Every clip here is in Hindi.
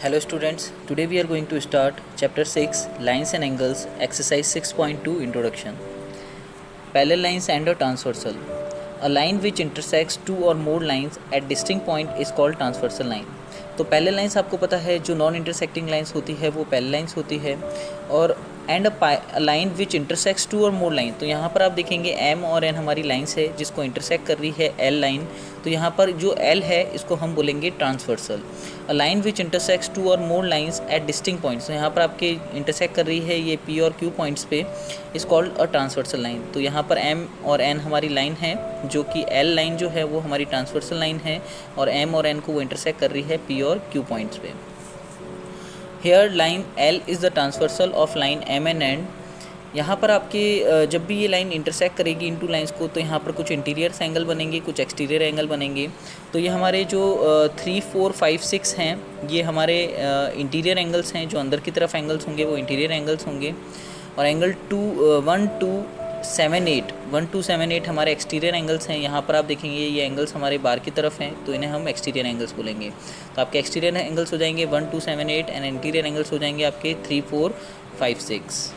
Hello students, today we are going to start chapter 6 Lines and Angles exercise 6.2 introduction. Parallel lines and a transversal. A line which intersects two or more lines at distinct point is called transversal line. तो पैरेलल लाइंस आपको पता है जो नॉन इंटरसेक्टिंग लाइंस होती है वो पैरेलल लाइंस होती है और and a line which intersects two और मोर लाइन। तो यहाँ पर आप देखेंगे एम और एन हमारी लाइंस है जिसको इंटरसेक्ट कर रही है एल लाइन। तो यहाँ पर जो एल है इसको हम बोलेंगे transversal. A line which intersects two और more lines at distinct points. तो यहाँ पर आपके इंटरसेक्ट कर रही है ये पी और क्यू पॉइंट्स पे, इस कॉल्ड अ ट्रांसवर्सल लाइन। तो यहाँ पर एम और एन हमारी लाइन है जो कि एल लाइन जो है वो हमारी ट्रांसवर्सल लाइन है और एम और एन को वो इंटरसेक्ट कर रही है पी और क्यू पॉइंट्स पे। Here line L is the transversal of line M and N. यहाँ पर आपके जब भी ये लाइन इंटरसेक्ट करेगी इन टू लाइन्स को तो यहाँ पर कुछ इंटीरियर एंगल बनेंगे, कुछ एक्सटीरियर एंगल बनेंगे। तो ये हमारे जो 3, 4, 5, 6 हैं ये हमारे इंटीरियर एंगल्स हैं। जो अंदर की तरफ एंगल्स होंगे वो इंटीरियर एंगल्स होंगे और एंगल 1, 2, 7, 8 हमारे एक्सटीरियर एंगल्स हैं। यहाँ पर आप देखेंगे ये एंगल्स हमारे बाहर की तरफ हैं तो इन्हें हम एक्सटीरियर एंगल्स बोलेंगे। तो आपके एक्सटीरियर एंगल्स हो जाएंगे 1, 2, 7, 8 एंड इंटीरियर एंगल्स हो जाएंगे आपके 3, 4, 5, 6।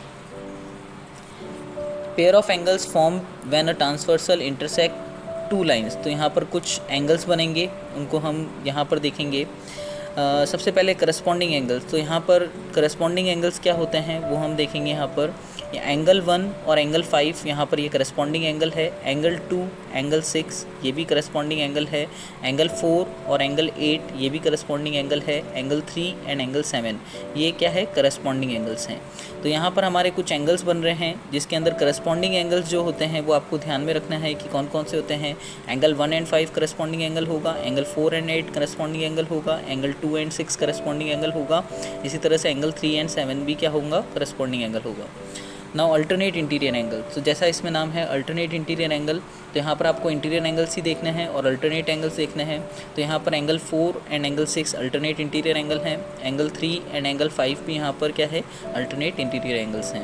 Pair of angles form when a transversal intersect two lines. तो यहाँ पर कुछ एंगल्स बनेंगे, उनको हम यहाँ पर देखेंगे। सबसे पहले करस्पॉन्डिंग एंगल्स। तो यहाँ पर करस्पॉन्डिंग एंगल्स क्या होते हैं वो हम देखेंगे। यहाँ पर एंगल 1 और एंगल 5 यहाँ पर ये करस्पॉन्डिंग एंगल है। एंगल 2, एंगल 6 ये भी करस्पॉन्डिंग एंगल है। एंगल 4 और एंगल 8 ये भी करस्पॉन्डिंग एंगल है। एंगल 3 एंड एंगल 7 ये क्या है, करस्पॉन्डिंग एंगल्स हैं। तो यहाँ पर हमारे कुछ एंगल्स बन रहे हैं जिसके अंदर करस्पॉन्डिंग एंगल्स जो होते हैं वो आपको ध्यान में रखना है कि कौन कौन से होते हैं। एंगल 1 एंड 5 करस्पॉन्डिंग एंगल होगा, एंगल 4 एंड 8 करस्पॉन्डिंग एंगल होगा, एंगल 2 एंड 6 करस्पॉन्डिंग एंगल होगा। इसी तरह से एंगल 3 एंड 7 भी क्या होगा, करस्पॉन्डिंग एंगल होगा। Now alternate interior angle. तो जैसा इसमें नाम है अल्टरनेट इंटीरियर एंगल, तो यहाँ पर आपको इंटीरियर एंगल्स ही देखने हैं और अल्टरनेट एंगल्स देखने हैं। तो यहाँ पर angle 4 and angle 6 alternate interior angle हैं। एंगल 3 एंड एंगल 5 भी यहाँ पर क्या है, अल्टरनेट इंटीरियर एंगल्स हैं।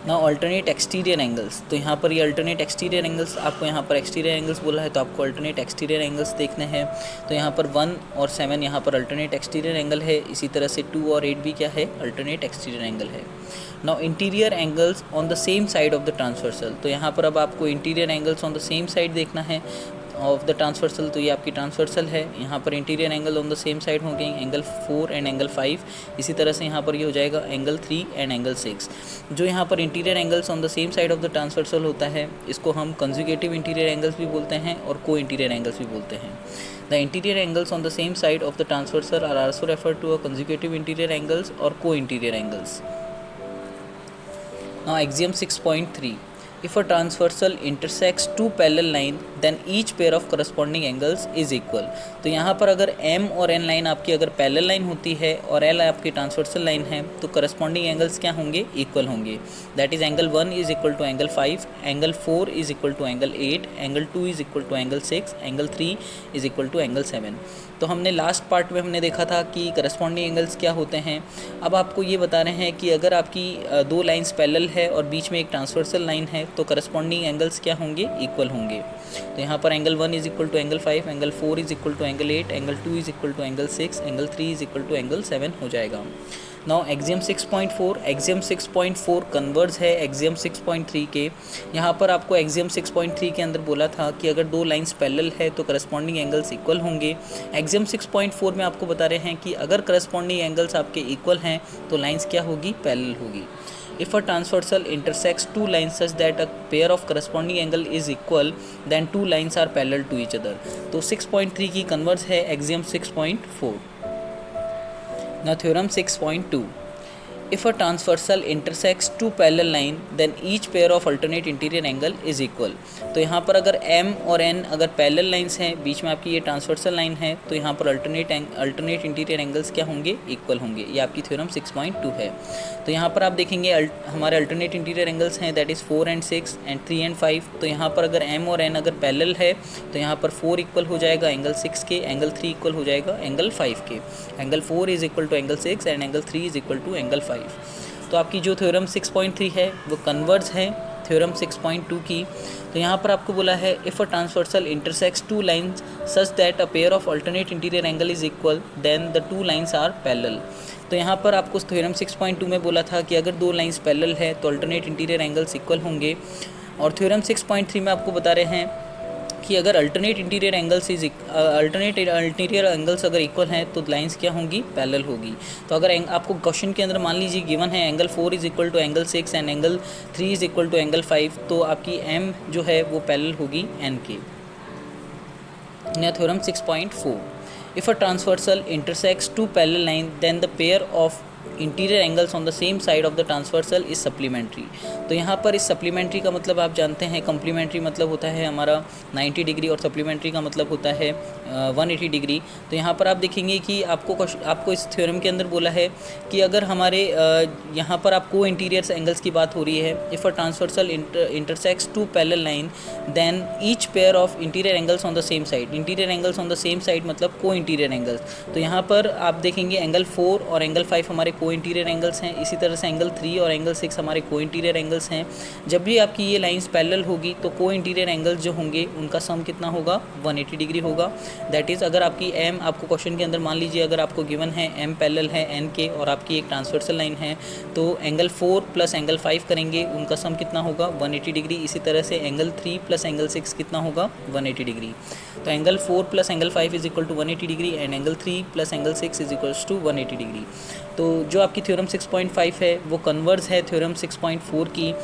Now alternate exterior angles. तो यहाँ पर ये अल्टरनेट एक्सटीरियर एंगल्स, आपको यहाँ पर एक्सटीरियर एंगल्स बोला है तो आपको अल्टरनेट एक्सटीरियर एंगल्स देखने हैं। तो यहाँ पर 1 और 7 यहाँ पर अल्टरनेट एक्सटीरियर एंगल है। इसी तरह से 2 और 8 भी क्या है, अल्टरनेट एक्सटीरियर एंगल है। Now interior angles on the same side of the transversal. तो यहाँ पर अब आपको interior angles on the same side देखना है ऑफ द ट्रांसवर्सल। तो ये आपकी ट्रांसवर्सल है। यहाँ पर interior angle on the same side होंगे, एंगल 4 एंड एंगल 5। इसी तरह से यहाँ पर ये हो जाएगा एंगल 3 एंड एंगल 6। जो यहाँ पर interior angles on the same side of the transversal होता है इसको हम कंजुगेटिव इंटीरियर एंगल्स भी बोलते हैं और को इंटीरियर एंगल्स भी बोलते हैं। The interior angles on the same side of the transversal are also refer to a conjugative interior angles और co interior angles. Now axiom 6.3. If a transversal intersects two parallel lines, then each pair of corresponding angles is equal. तो यहाँ पर अगर M और N लाइन आपकी अगर पैरेलल लाइन होती है और L आपकी ट्रांसवर्सल लाइन है तो करस्पॉन्डिंग एंगल्स क्या होंगे, इक्वल होंगे। That is angle 1 is equal to angle 5, angle 4 is equal to angle 8, angle 2 is equal to angle 6, angle 3 is equal to angle 7। तो हमने लास्ट पार्ट में हमने देखा था कि करस्पॉन्डिंग एंगल्स क्या होते हैं। अब आपको ये बता रहे हैं कि अगर आपकी दो लाइंस पैरेलल है और बीच में एक ट्रांसवर्सल लाइन है तो करस्पॉन्डिंग एंगल्स क्या होंगे, इक्वल होंगे। तो यहाँ पर angle 1 is equal to angle 5, angle 4 is equal to angle 8, angle 2 is equal to angle 6, angle 3 is equal to angle 7 हो जाएगा। Now axiom 6.4। एक्सियम 6.4 कन्वर्ज है एक्सियम 6.3 के। यहाँ पर आपको एक्सियम 6.3 के अंदर बोला था कि अगर दो लाइंस पैरेलल है तो करस्पॉन्डिंग एंगल्स इक्वल होंगे। एक्सियम 6.4 में आपको बता रहे हैं कि अगर करस्पॉन्डिंग एंगल्स आपके इक्वल हैं तो लाइंस क्या होगी, पैरेलल होगी। If a transversal intersects two lines such that a pair of corresponding angle is equal, then two lines are parallel to each other. तो 6.3 की कन्वर्स है axiom 6.4। Now theorem 6.2. If a transversal intersects two parallel line, then each pair of alternate interior angle is equal. तो यहाँ पर अगर M और N अगर पैरेलल लाइंस हैं, बीच में आपकी ये ट्रांसवर्सल लाइन है तो यहाँ पर अल्टरनेट इंटीरियर एंगल्स क्या होंगे, इक्वल होंगे। ये आपकी थ्योरम 6.2 है। तो यहाँ पर आप देखेंगे हमारे अल्टरनेट इंटीरियर एंगल्स हैं that is 4 and 6 and 3 and 5। तो यहाँ पर अगर M और N अगर पैरेलल है तो यहाँ पर 4 इक्वल हो जाएगा एंगल 6 के, एंगल 3 इक्वल हो जाएगा एंगल 5 के, angle 4 is equal to angle 6 and angle 3 is equal to angle 5। तो आपकी जो थ्योरम 6.3 है वो कन्वर्ज है थ्योरम 6.2 की, तो यहाँ पर आपको बोला है if a transversal intersects two lines such that a pair of alternate interior angle is equal then the two lines are parallel. तो यहाँ पर आपको थ्योरम 6.2 में बोला था कि अगर दो लाइंस पैरेलल है तो अल्टरनेट इंटीरियर एंगल्स इक्वल होंगे, और थ्योरम 6.3 में आपको बता रहे हैं कि अगर अल्टरनेट इंटीरियर एंगल्स अगर इक्वल हैं तो लाइंस क्या होंगी, पैरेलल होगी। तो अगर आपको क्वेश्चन के अंदर मान लीजिए गिवन है angle 4 is equal to angle 6 and angle 3 is equal to angle 5, तो आपकी m जो है वो पैरेलल होगी n के। Theorem 6.4, if a transversal intersects two parallel line then the pair of interior angles on the same side of the transversal is supplementary. तो यहाँ पर इस सप्लीमेंट्री का मतलब आप जानते हैं, कम्प्लीमेंट्री मतलब होता है हमारा 90 डिग्री और सप्लीमेंट्री का मतलब होता है 180 डिग्री। तो यहाँ पर आप देखेंगे कि आपको इस थ्योरम के अंदर बोला है कि अगर हमारे यहाँ पर आपको इंटीरियर एंगल्स की बात हो रही है, if a transversal intersects two parallel line then each pair of interior angles on the same side. Interior angles on the same side मतलब को इंटीरियर एंगल्स। तो यहाँ पर आप देखेंगे एंगल 4 और एंगल 5 हमारे को इंटीरियर एंगल्स हैं, इसी तरह से एंगल 3 और एंगल 6 हमारे को इंटीरियर एंगल्स हैं। जब भी आपकी ये लाइंस पैरेलल होगी तो को इंटीरियर एंगल्स जो होंगे उनका सम कितना होगा, 180 डिग्री होगा। दैट इज़ अगर आपकी m, आपको क्वेश्चन के अंदर मान लीजिए अगर आपको गिवन है m पैरेलल है n के और आपकी एक ट्रांसवर्सल लाइन है, तो एंगल 4 प्लस एंगल 5 करेंगे, उनका सम कितना होगा, 180 डिग्री। इसी तरह से एंगल 3 प्लस एंगल 6 कितना होगा, 180 डिग्री। तो angle 4 plus angle 5 is equal to 180 degree and angle 3 plus angle 6 is equals to 180 degree. तो जो आपकी थ्योरम 6.5 है वो कन्वर्स है थ्योरम 6.4 की।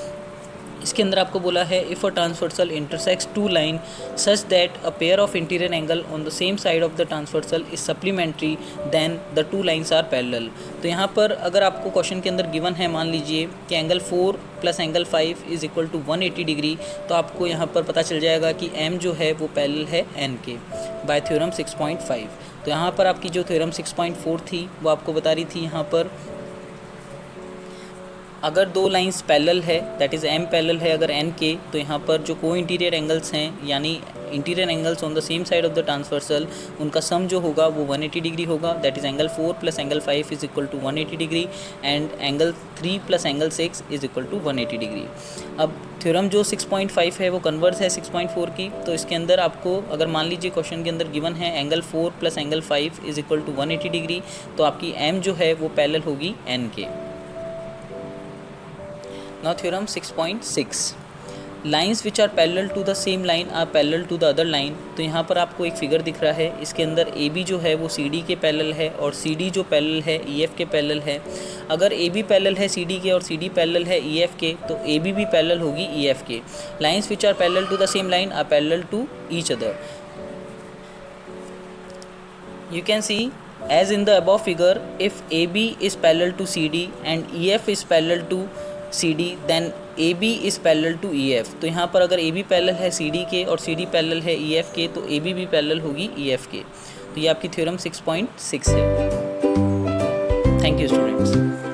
इसके अंदर आपको बोला है if a transversal intersects two line such that a pair of interior angle on the same side of the transversal is supplementary then the two lines are parallel. तो यहाँ पर अगर आपको क्वेश्चन के अंदर गिवन है मान लीजिए कि angle 4 plus angle 5 is equal to 180 degree, तो आपको यहाँ पर पता चल जाएगा कि m जो है वो पैरेलल है n के बाय थ्योरम 6.5। तो यहाँ पर आपकी जो थ्योरम 6.4 थी वो आपको बता रही थी यहाँ पर अगर दो लाइंस पैरेलल है दैट इज़ m पैरेलल है अगर n के, तो यहाँ पर जो को इंटीरियर एंगल्स हैं यानी interior angles on the same side of the transversal, उनका सम जो होगा वो 180 डिग्री होगा। That is angle 4 plus angle 5 is equal to 180 degree and angle 3 plus angle 6 is equal to 180 degree. अब थ्योरम जो 6.5 है वो कन्वर्स है 6.4 की। तो इसके अंदर आपको अगर मान लीजिए क्वेश्चन के अंदर गिवन है angle 4 plus angle 5 is equal to 180 degree, तो आपकी m जो है वो पैरेलल होगी n के। Now theorem 6.6, lines which are parallel to the same line are parallel to the other line. तो यहाँ पर आपको एक फिगर दिख रहा है, इसके अंदर AB जो है वो CD के पैरेलल है और CD जो पैरेलल है EF के पैरेलल है। अगर AB पैरेलल है CD के और CD पैरेलल है EF के, तो AB भी पैरेलल होगी EF के। Lines which are parallel to the same line are parallel to each other. You can see as in the above figure, if AB is parallel to CD and EF is parallel to CD then AB is parallel to EF। तो यहाँ पर अगर AB पैरेलल है CD के और CD पैरेलल है EF के, तो AB भी पैरेलल होगी EF के। तो ये आपकी थ्योरम 6.6 है। Thank you students.